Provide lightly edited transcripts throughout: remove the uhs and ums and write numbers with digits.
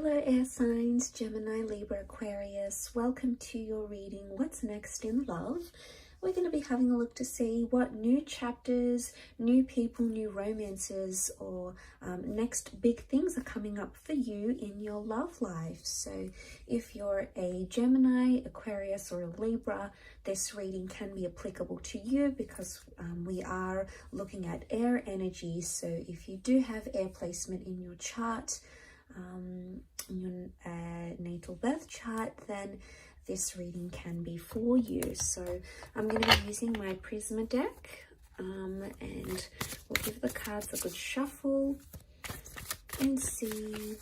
Hello air signs, Gemini, Libra, Aquarius. Welcome to your reading, What's Next in Love. We're going to be having a look to see what new chapters, new people, new romances, or next big things are coming up for you in your love life. So if you're a Gemini, Aquarius, or a Libra, this reading can be applicable to you because we are looking at air energy. So if you do have air placement in your chart, in your natal birth chart, then this reading can be for you. So I'm going to be using my Prisma deck, and we'll give the cards a good shuffle and see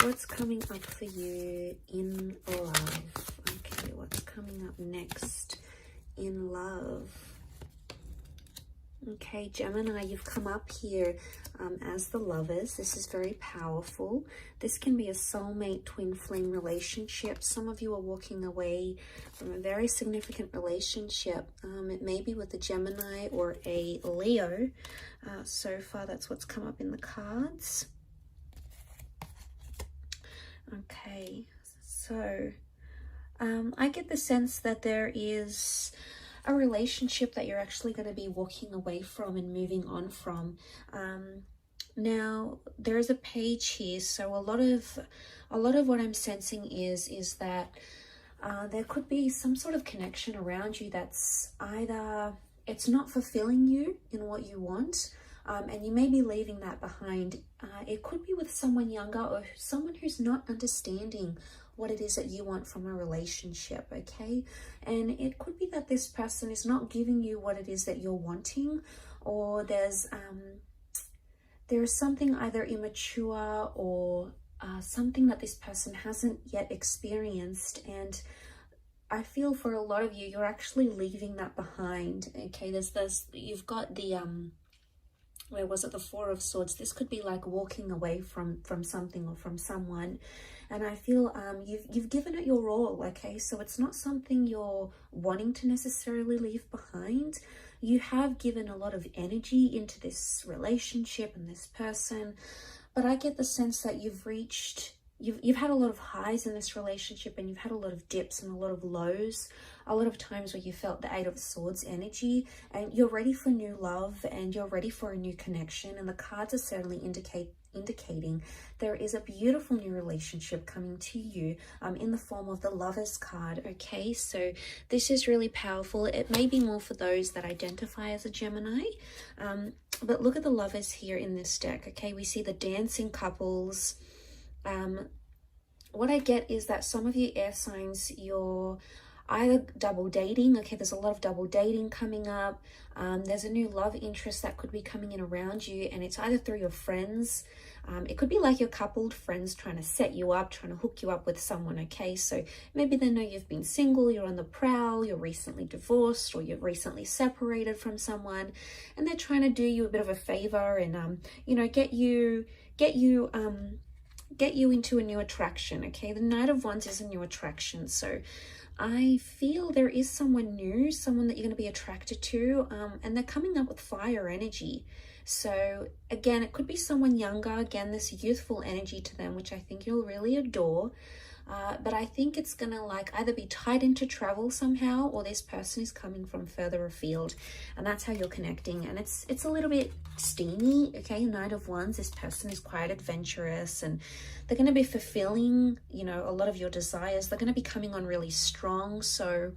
what's coming up for you in love. Okay, what's coming up next in love? Okay, Gemini, you've come up here as the Lovers. This is very powerful. This can be a soulmate twin flame relationship. Some of you are walking away from a very significant relationship. It may be with a Gemini or a Leo. So far, that's what's come up in the cards. Okay, so I get the sense that there is a relationship that you're actually going to be walking away from and moving on from. Now there's a page here, so a lot of what I'm sensing is that there could be some sort of connection around you that's either it's not fulfilling you in what you want, and you may be leaving that behind. It could be with someone younger or someone who's not understanding what it is that you want from a relationship, okay? And it could be that this person is not giving you what it is that you're wanting, or there's something either immature or something that this person hasn't yet experienced. And I feel for a lot of you, you're actually leaving that behind, okay? You've got the where was it, the Four of Swords. This could be like walking away from something or from someone, and I feel you've given it your all, okay? So it's not something you're wanting to necessarily leave behind. You have given a lot of energy into this relationship and this person, but I get the sense that you've had a lot of highs in this relationship, and you've had a lot of dips and a lot of lows, a lot of times where you felt the Eight of Swords energy, and you're ready for new love and you're ready for a new connection. And the cards are certainly indicating there is a beautiful new relationship coming to you in the form of the Lovers card, okay? So this is really powerful. It may be more for those that identify as a Gemini, but look at the Lovers here in this deck, okay? We see the dancing couples. What I get is that some of you air signs, you're either double dating, okay? There's a lot of double dating coming up. There's a new love interest that could be coming in around you, and it's either through your friends. It could be like your coupled friends trying to set you up, trying to hook you up with someone, okay? So maybe they know you've been single, you're on the prowl, you're recently divorced, or you're recently separated from someone, and they're trying to do you a bit of a favor and, you know, get you into a new attraction, okay? The Knight of Wands is a new attraction. So I feel there is someone new, someone that you're going to be attracted to, and they're coming up with fire energy. So again, it could be someone younger, again, this youthful energy to them, which I think you'll really adore. But I think it's gonna like either be tied into travel somehow, or this person is coming from further afield, and that's how you're connecting. And it's a little bit steamy, okay? Knight of Wands, this person is quite adventurous, and they're going to be fulfilling, you know, a lot of your desires. They're going to be coming on really strong. So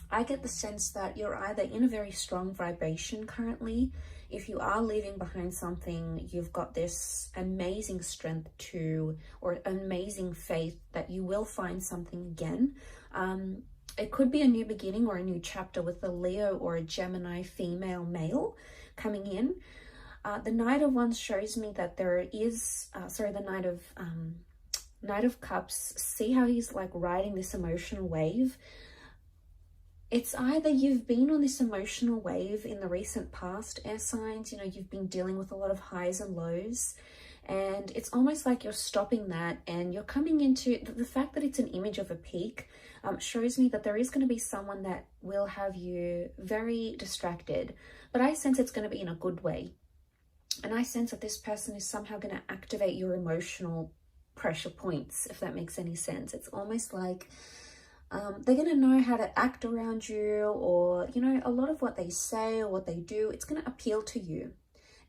I get the sense that you're either in a very strong vibration currently. If you are leaving behind something, you've got this amazing strength or amazing faith that you will find something again. It could be a new beginning or a new chapter with a Leo or a Gemini female male coming in. The Knight of Wands shows me that there is, the Knight of Cups, see how he's like riding this emotional wave. It's either you've been on this emotional wave in the recent past, air signs, you know, you've been dealing with a lot of highs and lows, and it's almost like you're stopping that and you're coming into the fact that it's an image of a peak. Shows me that there is going to be someone that will have you very distracted, but I sense it's going to be in a good way. And I sense that this person is somehow going to activate your emotional pressure points, if that makes any sense. It's almost like they're going to know how to act around you, or, you know, a lot of what they say or what they do, it's going to appeal to you.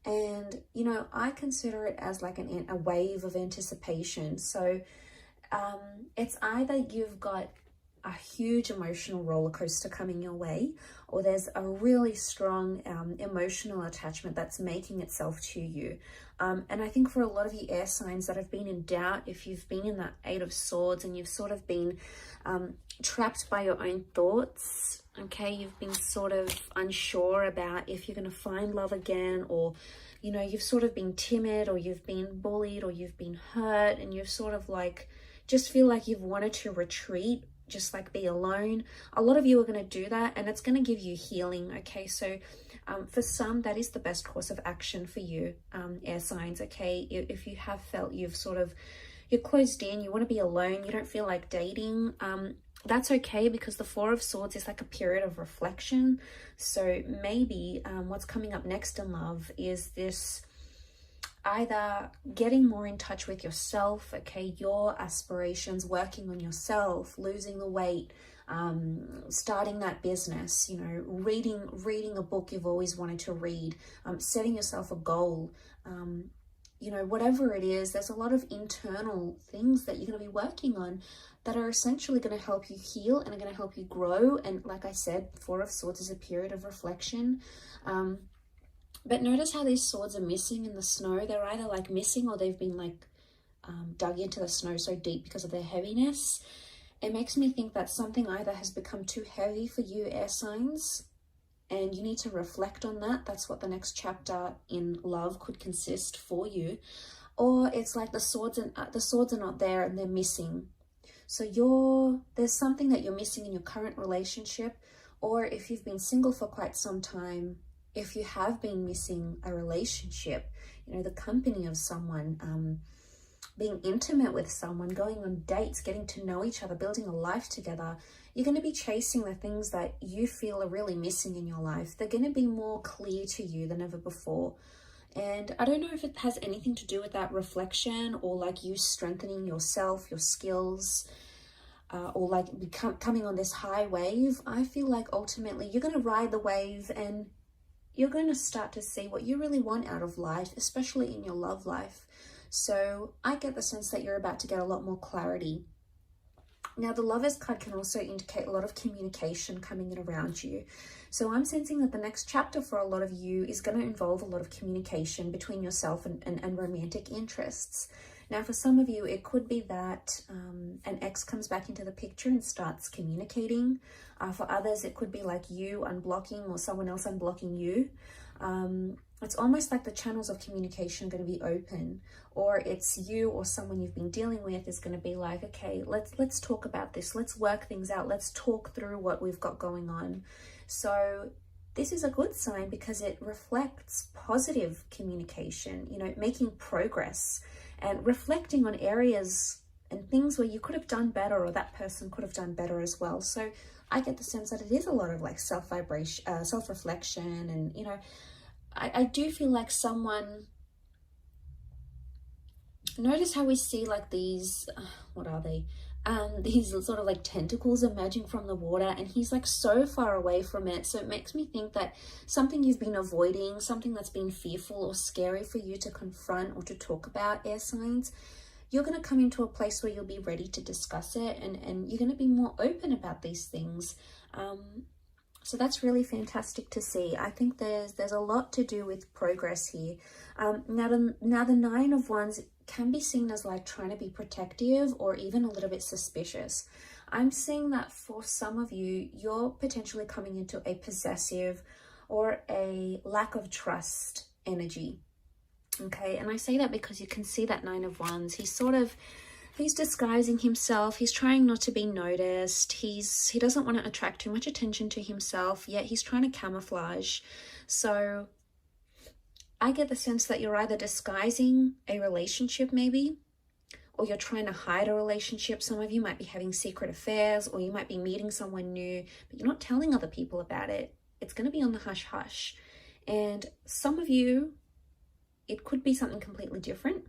And, you know, I consider it as like a wave of anticipation. So it's either you've got a huge emotional roller coaster coming your way, or there's a really strong emotional attachment that's making itself to you. And I think for a lot of you air signs that have been in doubt, if you've been in that Eight of Swords and you've sort of been trapped by your own thoughts, okay, you've been sort of unsure about if you're going to find love again, or, you know, you've sort of been timid, or you've been bullied, or you've been hurt, and you've sort of like just feel like you've wanted to retreat, just like be alone. A lot of you are going to do that, and it's going to give you healing. Okay, so for some, that is the best course of action for you, air signs. Okay, if you have felt you're closed in, you want to be alone, you don't feel like dating, that's okay, because the Four of Swords is like a period of reflection. So maybe what's coming up next in love is this either getting more in touch with yourself, okay, your aspirations, working on yourself, losing the weight, starting that business, you know, reading a book you've always wanted to read, setting yourself a goal, you know, whatever it is. There's a lot of internal things that you're going to be working on that are essentially going to help you heal and are going to help you grow. And like I said, Four of Swords is a period of reflection. But notice how these swords are missing in the snow. They're either like missing, or they've been like dug into the snow so deep because of their heaviness. It makes me think that something either has become too heavy for you, air signs, and you need to reflect on that. That's what the next chapter in love could consist for you. Or it's like the swords are not there and they're missing. So there's something that you're missing in your current relationship, or if you've been single for quite some time, if you have been missing a relationship, you know, the company of someone, being intimate with someone, going on dates, getting to know each other, building a life together, you're going to be chasing the things that you feel are really missing in your life. They're going to be more clear to you than ever before. And I don't know if it has anything to do with that reflection, or like you strengthening yourself, your skills, or like coming on this high wave. I feel like ultimately you're going to ride the wave, and you're going to start to see what you really want out of life, especially in your love life. So I get the sense that you're about to get a lot more clarity. Now, the Lovers card can also indicate a lot of communication coming in around you. So I'm sensing that the next chapter for a lot of you is going to involve a lot of communication between yourself and romantic interests. Now, for some of you, it could be that an ex comes back into the picture and starts communicating. For others, it could be like you unblocking or someone else unblocking you. It's almost like the channels of communication are going to be open, or it's you or someone you've been dealing with is going to be like, okay, let's talk about this. Let's work things out. Let's talk through what we've got going on. So this is a good sign because it reflects positive communication, you know, making progress and reflecting on areas and things where you could have done better, or that person could have done better as well. So I get the sense that it is a lot of like self-reflection, and, you know, I do feel like someone, notice how we see like these, what are they? These sort of like tentacles emerging from the water, and he's like so far away from it. So it makes me think that something you've been avoiding, something that's been fearful or scary for you to confront or to talk about, air signs, you're going to come into a place where you'll be ready to discuss it, and you're going to be more open about these things. So that's really fantastic to see. I think there's a lot to do with progress here. Now the Nine of Wands can be seen as like trying to be protective or even a little bit suspicious. I'm seeing that for some of you, you're potentially coming into a possessive or a lack of trust energy. Okay, and I say that because you can see that Nine of Wands. He's disguising himself. He's trying not to be noticed. He doesn't want to attract too much attention to himself, yet he's trying to camouflage. So I get the sense that you're either disguising a relationship maybe, or you're trying to hide a relationship. Some of you might be having secret affairs, or you might be meeting someone new, but you're not telling other people about it. It's going to be on the hush hush. And some of you, it could be something completely different.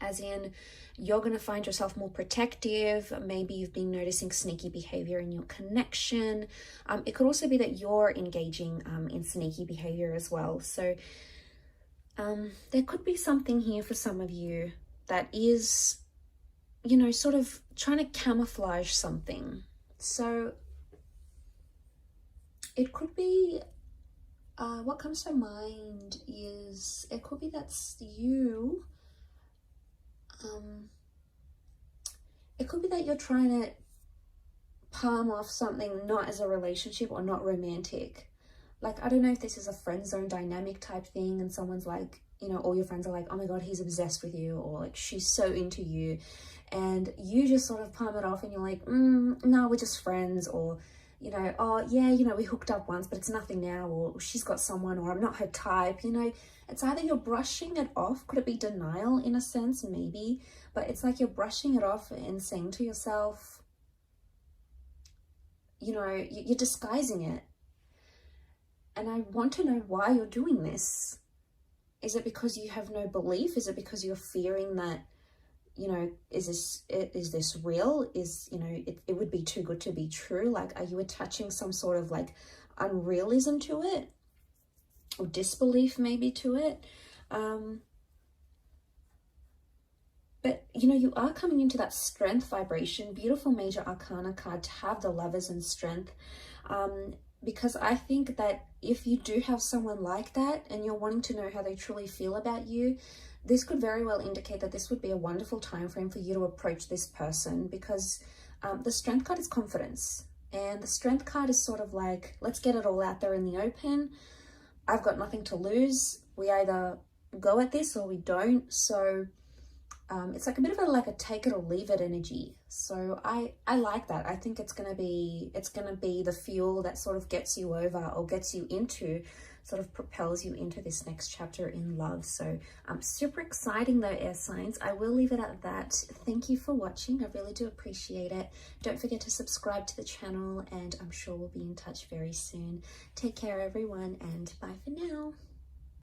as in you're going to find yourself more protective. Maybe you've been noticing sneaky behavior in your connection. It could also be that you're engaging in sneaky behavior as well. So there could be something here for some of you that is, you know, sort of trying to camouflage something. So it could be, what comes to mind is, it could be that's you. It could be that you're trying to palm off something not as a relationship or not romantic. Like, I don't know if this is a friend zone dynamic type thing and someone's like, you know, all your friends are like, oh my God, he's obsessed with you, or like she's so into you, and you just sort of palm it off and you're like, no, we're just friends, or, you know, oh yeah, you know, we hooked up once, but it's nothing now, or she's got someone, or I'm not her type, you know. It's either you're brushing it off. Could it be denial in a sense? Maybe, but it's like you're brushing it off and saying to yourself, you know, you're disguising it. And I want to know why you're doing this. Is it because you have no belief? Is it because you're fearing that, you know, is this real? Is, you know, it would be too good to be true? Like, are you attaching some sort of like unrealism to it? Or disbelief maybe to it? But, you know, you are coming into that strength vibration. Beautiful major arcana card to have the Lovers and Strength. Because I think that if you do have someone like that and you're wanting to know how they truly feel about you, this could very well indicate that this would be a wonderful time frame for you to approach this person, because the Strength card is confidence. And the Strength card is sort of like, let's get it all out there in the open. I've got nothing to lose. We either go at this or we don't. So it's like a bit of a take it or leave it energy. So I like that. I think it's gonna be the fuel that sort of gets you over, or gets you into, sort of propels you into this next chapter in love. So super exciting though, air signs. I will leave it at that. Thank you for watching. I really do appreciate it. Don't forget to subscribe to the channel, and I'm sure we'll be in touch very soon. Take care everyone, and bye for now.